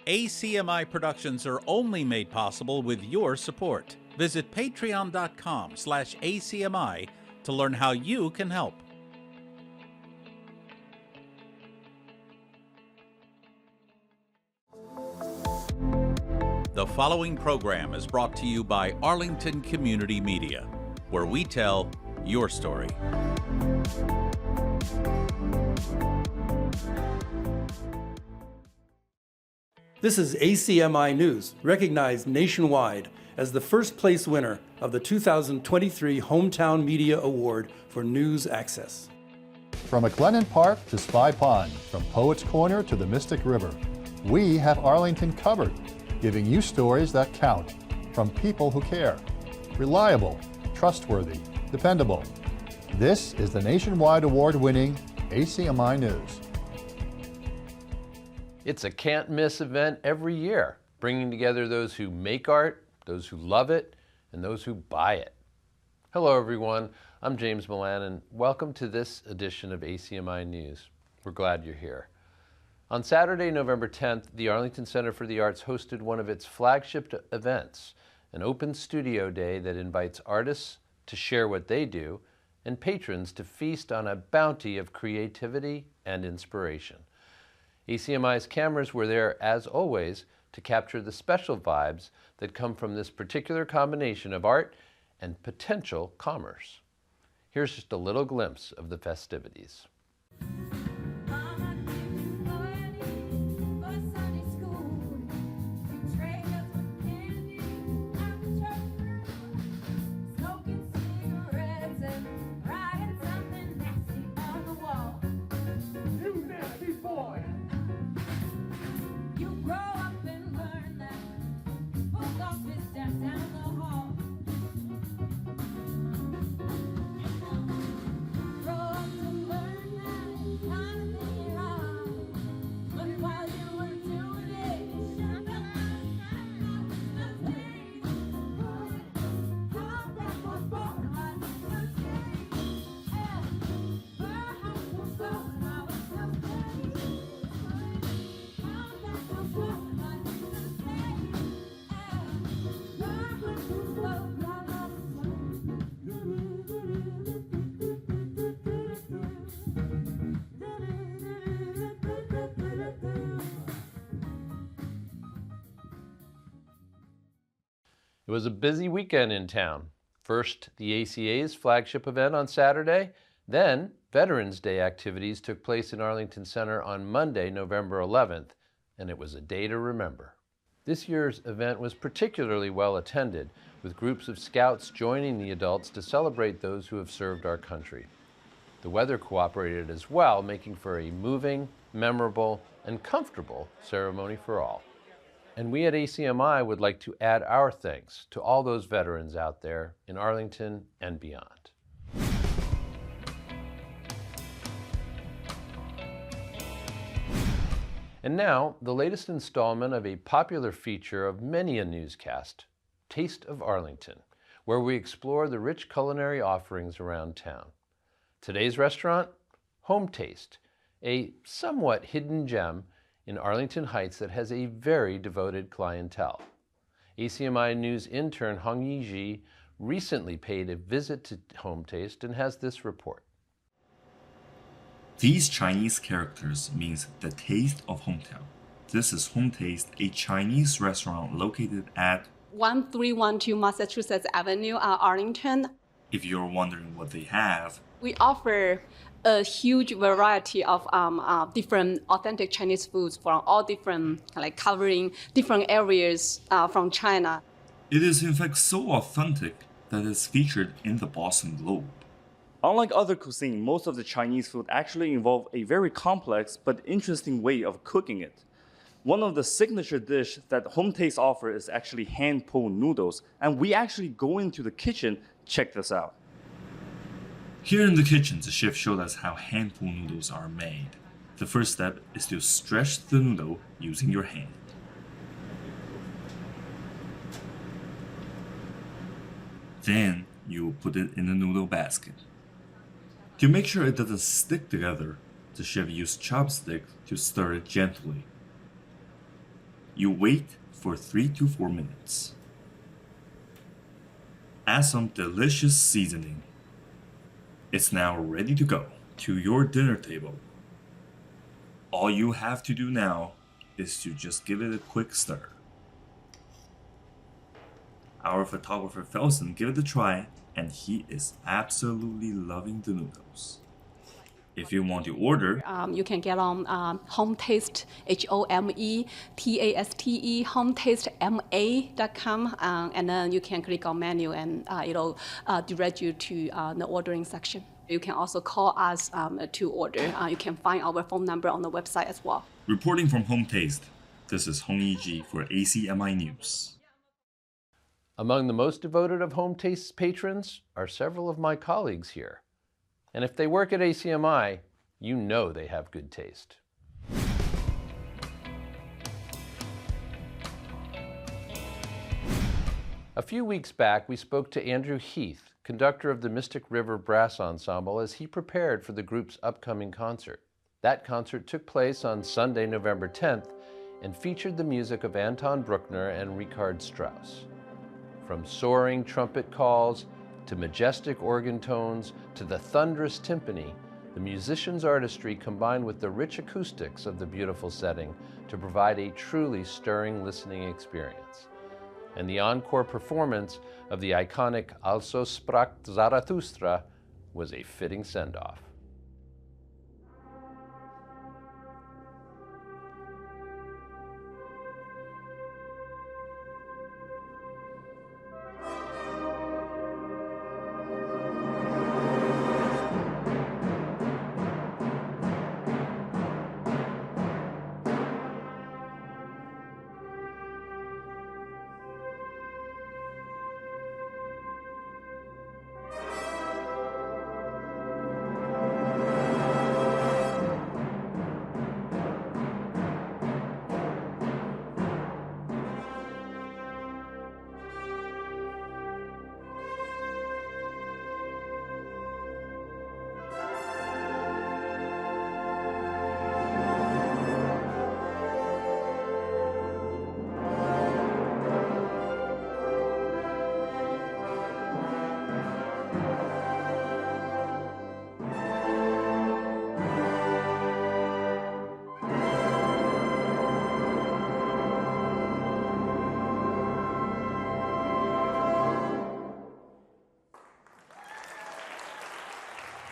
ACMi productions are only made possible with your support. Visit patreon.com/ACMi to learn how you can help. The following program is brought to you by Arlington Community Media, where we tell your story. This is ACMi News, recognized nationwide as the first place winner of the 2023 Hometown Media Award for News Access. From McLennan Park to Spy Pond, from Poets Corner to the Mystic River, we have Arlington covered, giving you stories that count from people who care. Reliable, trustworthy, dependable. This is the nationwide award-winning ACMi News. It's a can't-miss event every year, bringing together those who make art, those who love it, and those who buy it. Hello, everyone. I'm James Milan, and welcome to this edition of ACMi News. We're glad you're here. On Saturday, November 10th, the Arlington Center for the Arts hosted one of its flagship events, an open studio day that invites artists to share what they do and patrons to feast on a bounty of creativity and inspiration. ACMi's cameras were there, as always, to capture the special vibes that come from this particular combination of art and potential commerce. Here's just a little glimpse of the festivities. It was a busy weekend in town. First, the ACA's flagship event on Saturday, then Veterans Day activities took place in Arlington Center on Monday, November 11th, and it was a day to remember. This year's event was particularly well attended, with groups of scouts joining the adults to celebrate those who have served our country. The weather cooperated as well, making for a moving, memorable, and comfortable ceremony for all. And we at ACMi would like to add our thanks to all those veterans out there in Arlington and beyond. And now, the latest installment of a popular feature of many a newscast, Taste of Arlington, where we explore the rich culinary offerings around town. Today's restaurant, Home Taste, a somewhat hidden gem in Arlington Heights that has a very devoted clientele. ACMi News intern Hong Yi recently paid a visit to Home Taste and has this report. These Chinese characters means the taste of hometown. This is Home Taste, a Chinese restaurant located at 1312 Massachusetts Avenue, Arlington. If you're wondering what they have, we offer a huge variety of different authentic Chinese foods from all different, covering different areas from China. It is in fact so authentic that it's featured in the Boston Globe. Unlike other cuisine, most of the Chinese food actually involve a very complex but interesting way of cooking it. One of the signature dishes that Home Taste offers is actually hand-pulled noodles, and we actually go into the kitchen. Check this out. Here in the kitchen, the chef showed us how hand-pulled noodles are made. The first step is to stretch the noodle using your hand. Then you put it in the noodle basket. To make sure it doesn't stick together, the chef used chopsticks to stir it gently. You wait for 3 to 4 minutes. Add some delicious seasoning. It's now ready to go to your dinner table. All you have to do now is to just give it a quick stir. Our photographer Felsen gave it a try, and he is absolutely loving the noodles. If you want to order, You can get on Home Taste, HOMETASTE, hometastema.com, and then you can click on menu and it'll direct you to the ordering section. You can also call us to order. You can find our phone number on the website as well. reporting from Home Taste, this is Hong Yiji for ACMi News. Among the most devoted of Home Taste's patrons are several of my colleagues here. And if they work at ACMi, you know they have good taste. A few weeks back, we spoke to Andrew Heath, conductor of the Mystic River Brass Ensemble, as he prepared for the group's upcoming concert. That concert took place on Sunday, November 10th, and featured the music of Anton Bruckner and Richard Strauss. From soaring trumpet calls, to majestic organ tones, to the thunderous timpani, the musicians' artistry combined with the rich acoustics of the beautiful setting to provide a truly stirring listening experience. And the encore performance of the iconic Also sprach Zarathustra was a fitting send-off.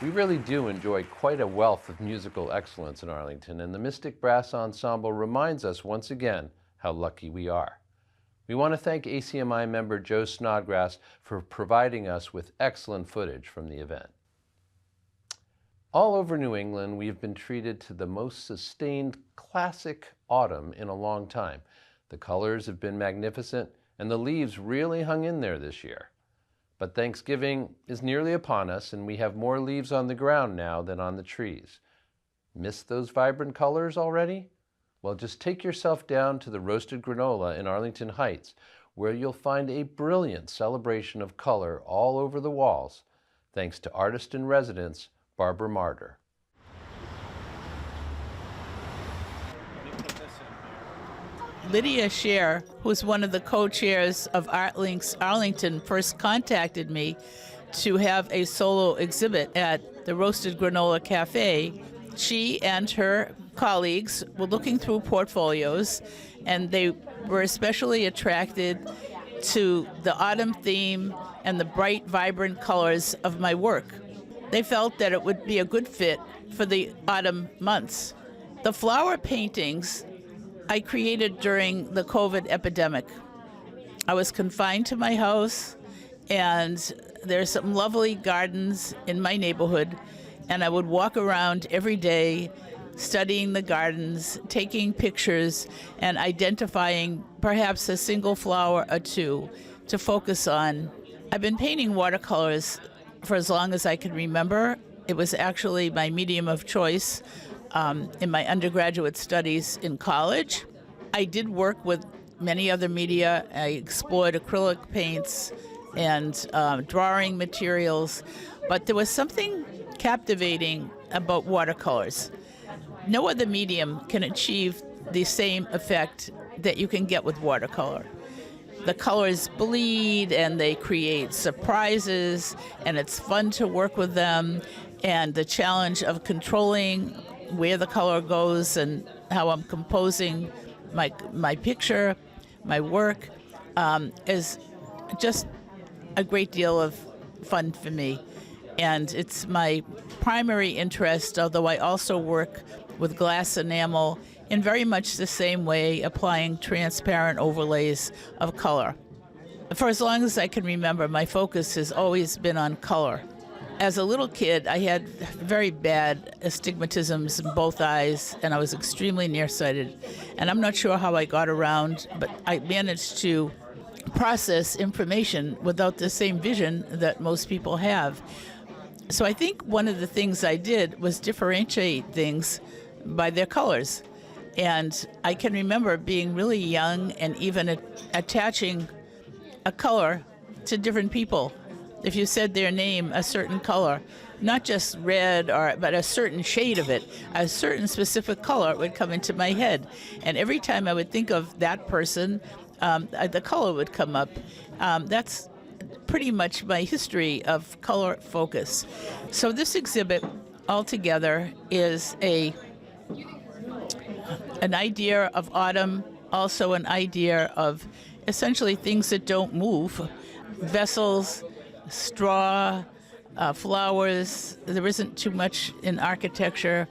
We really do enjoy quite a wealth of musical excellence in Arlington, and the Mystic Brass Ensemble reminds us once again how lucky we are. We want to thank ACMi member Joe Snodgrass for providing us with excellent footage from the event. All over New England, we've been treated to the most sustained classic autumn in a long time. The colors have been magnificent, and the leaves really hung in there this year. But Thanksgiving is nearly upon us, and we have more leaves on the ground now than on the trees. Miss those vibrant colors already? Well, just take yourself down to the Roasted Granola in Arlington Heights, where you'll find a brilliant celebration of color all over the walls, thanks to artist-in-residence Barbara Marder. Lydia Scher, who's one of the co-chairs of ArtLinks Arlington, first contacted me to have a solo exhibit at the Roasted Granola Cafe. She and her colleagues were looking through portfolios, and they were especially attracted to the autumn theme and the bright, vibrant colors of my work. They felt that it would be a good fit for the autumn months. The flower paintings I created during the COVID epidemic. I was confined to my house, and there's some lovely gardens in my neighborhood, and I would walk around every day studying the gardens, taking pictures, and identifying perhaps a single flower or two to focus on. I've been painting watercolors for as long as I can remember. It was actually my medium of choice in my undergraduate studies in college. I did work with many other media. I explored acrylic paints and drawing materials, but there was something captivating about watercolors. No other medium can achieve the same effect that you can get with watercolor. The colors bleed and they create surprises, and it's fun to work with them. And the challenge of controlling where the color goes and how I'm composing my picture, my work, is just a great deal of fun for me. And it's my primary interest, although I also work with glass enamel in very much the same way, applying transparent overlays of color. For as long as I can remember, my focus has always been on color. As a little kid, I had very bad astigmatisms in both eyes, and I was extremely nearsighted. And I'm not sure how I got around, but I managed to process information without the same vision that most people have. So I think one of the things I did was differentiate things by their colors. And I can remember being really young and even attaching a color to different people. If you said their name, a certain color, not just red, but a certain shade of it, a certain specific color would come into my head. And every time I would think of that person, the color would come up. That's pretty much my history of color focus. So this exhibit altogether is an idea of autumn, also an idea of essentially things that don't move, vessels, straw, flowers. There isn't too much in architecture,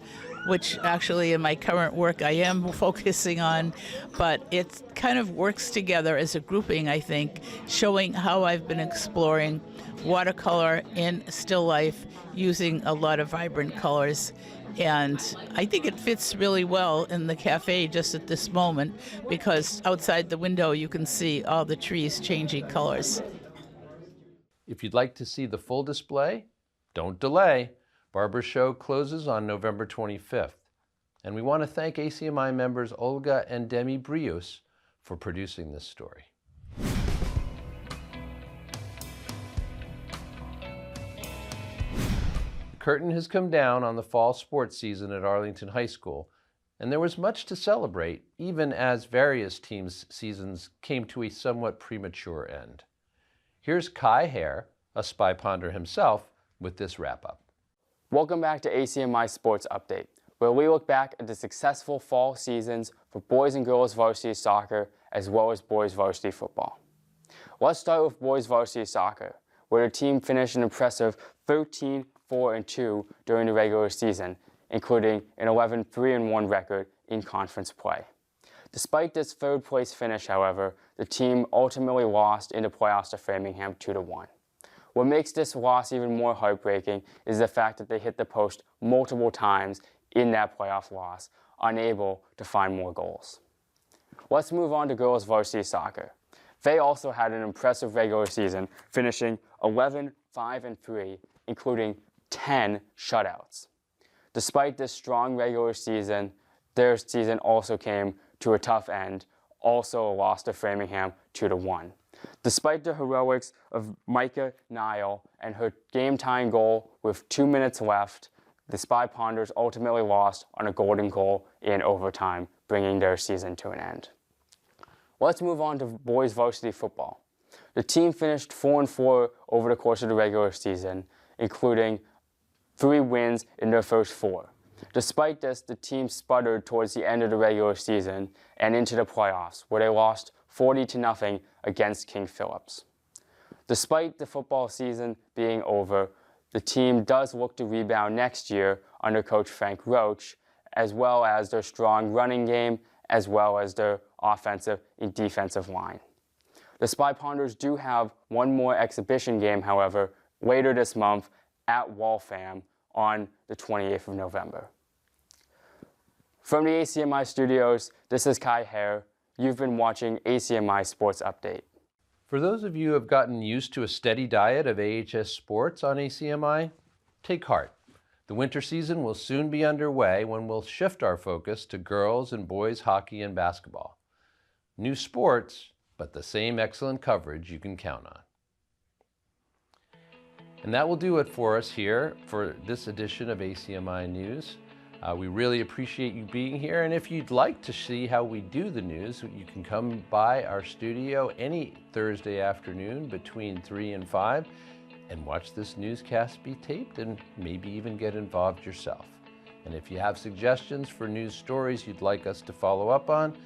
which actually in my current work I am focusing on, but it kind of works together as a grouping, I think, showing how I've been exploring watercolor in still life using a lot of vibrant colors. And I think it fits really well in the cafe just at this moment, because outside the window you can see all the trees changing colors. If you'd like to see the full display, don't delay. Barber's show closes on November 25th. And we want to thank ACMi members Olga and Demi Brios for producing this story. The curtain has come down on the fall sports season at Arlington High School, and there was much to celebrate, even as various teams' seasons came to a somewhat premature end. Here's Kai Hare, a Spy Ponder himself, with this wrap-up. Welcome back to ACMi Sports Update, where we look back at the successful fall seasons for boys and girls varsity soccer, as well as boys varsity football. Let's start with boys varsity soccer, where the team finished an impressive 13-4-2 during the regular season, including an 11-3-1 record in conference play. Despite this third-place finish, however, the team ultimately lost in the playoffs to Framingham 2-1. What makes this loss even more heartbreaking is the fact that they hit the post multiple times in that playoff loss, unable to find more goals. Let's move on to girls varsity soccer. They also had an impressive regular season, finishing 11-5-3, including 10 shutouts. Despite this strong regular season, their season also came to a tough end, also a loss to Framingham 2-1. Despite the heroics of Micah Nile and her game-tying goal with 2 minutes left, the Spy Ponders ultimately lost on a golden goal in overtime, bringing their season to an end. Let's move on to boys varsity football. The team finished 4-4 over the course of the regular season, including 3 wins in their first 4. Despite this, the team sputtered towards the end of the regular season and into the playoffs, where they lost 40-0 against King Phillips. Despite the football season being over, the team does look to rebound next year under coach Frank Roach, as well as their strong running game, as well as their offensive and defensive line. The Spy Ponders do have one more exhibition game, however, later this month at Waltham on the 28th of November. From the ACMi studios, this is Kai Hare. You've been watching ACMi Sports Update. For those of you who have gotten used to a steady diet of AHS sports on ACMi, take heart. The winter season will soon be underway when we'll shift our focus to girls and boys hockey and basketball. New sports, but the same excellent coverage you can count on. And that will do it for us here for this edition of ACMi News. We really appreciate you being here, and if you'd like to see how we do the news, you can come by our studio any Thursday afternoon between 3 and 5 and watch this newscast be taped and maybe even get involved yourself. And if you have suggestions for news stories you'd like us to follow up on,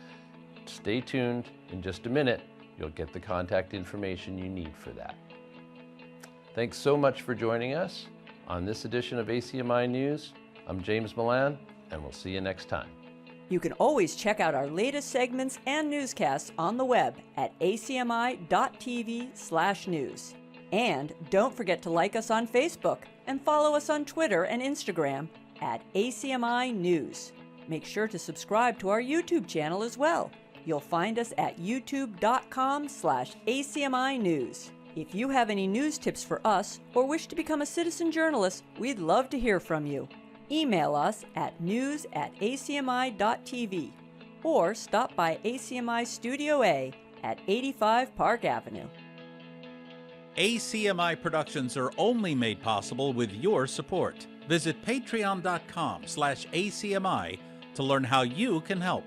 stay tuned. In just a minute, you'll get the contact information you need for that. Thanks so much for joining us on this edition of ACMi News. I'm James Milan, and we'll see you next time. You can always check out our latest segments and newscasts on the web at acmi.tv/news. And don't forget to like us on Facebook and follow us on Twitter and Instagram at ACMi News. Make sure to subscribe to our YouTube channel as well. You'll find us at youtube.com/ACMi News. If you have any news tips for us or wish to become a citizen journalist, we'd love to hear from you. Email us at news@acmi.tv or stop by ACMi Studio A at 85 Park Avenue. ACMi productions are only made possible with your support. Visit patreon.com/ACMi to learn how you can help.